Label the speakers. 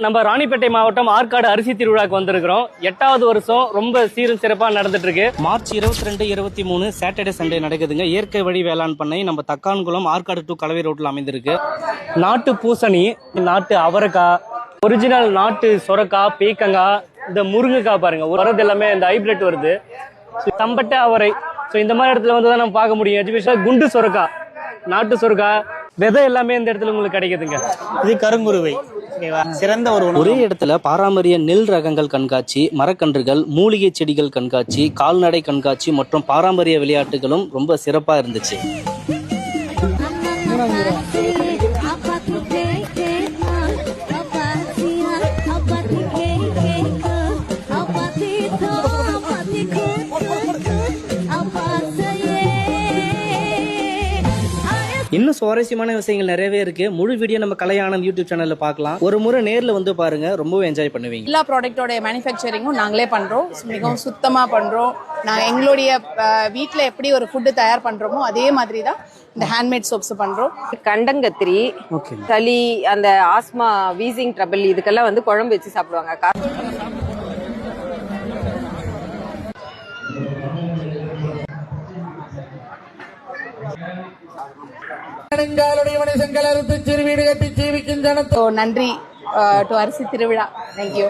Speaker 1: நம்ம ராணிப்பேட்டை மாவட்டம் ஆற்காடு அரிசி திருவிழாக்கு வந்திருக்கிறோம். 8வது வருஷம் ரொம்ப சீரும் சிறப்பாக நடந்துட்டு இருக்கு. மார்ச் 22, 23 சாட்டர்டே சண்டே நடக்குதுங்க. இயற்கை வழி வேளாண் பண்ணை நம்ம தக்கான்குளம் ஆற்காடு டு கலவை ரோட்ல அமைந்திருக்கு. நாட்டு பூசணி, நாட்டு அவரைக்காய், ஒரிஜினல் நாட்டு சொரக்காய், பீக்கங்காய், இந்த முருங்கைக்காய் பாருங்க வரது எல்லாமே இந்த ஹைபிரிட் வருது. தம்பட்டை அவரை, இந்த மாதிரி இடத்துல வந்து தான் நம்ம பார்க்க முடியும். எஜுகேஷன் குண்டு சொரக்காய், நாட்டு சொரக்காய், விதை எல்லாமே இந்த இடத்துல உங்களுக்கு கிடைக்குதுங்க.
Speaker 2: இது கருங்குருவை சிறந்த ஒரு
Speaker 3: ஒரே இடத்துல பாரம்பரிய நெல் ரகங்கள் கண்காட்சி, மரக்கன்றுகள், மூலிகை செடிகள் கண்காட்சி, கால்நடை கண்காட்சி மற்றும் பாரம்பரிய விளையாட்டுகளும் ரொம்ப சிறப்பா இருந்துச்சு. இன்னும் சுவாரஸ்யமான விஷயங்கள் நிறையவே இருக்கு. முழு வீடியோ நம்ம கலையானந்த் யூடியூப் சேனல்ல பார்க்கலாம். ஒரு முறை நேர்ல வந்து பாருங்க, ரொம்பவே என்ஜாய் பண்ணுவீங்க.
Speaker 4: எல்லா ப்ராடக்ட்டோட மேனுஃபேக்சரிங்கும் நாங்களே பண்றோம். மிகவும் சுத்தமா பண்றோம். நான் எங்களுடைய வீட்டில் எப்படி ஒரு ஃபுட்டு தயார் பண்றோமோ அதே மாதிரி தான் இந்த ஹேண்ட்மேட் சோப்ஸ் பண்றோம்.
Speaker 5: கண்டங்கத்திரி, சளி, அந்த ஆஸ்மா, வீசிங் ட்ரபிள் இதுக்கெல்லாம் வந்து குழம்பு வச்சு சாப்பிடுவாங்க.
Speaker 4: நன்றி டு அரிசி திருவிழா. தேங்க்யூ.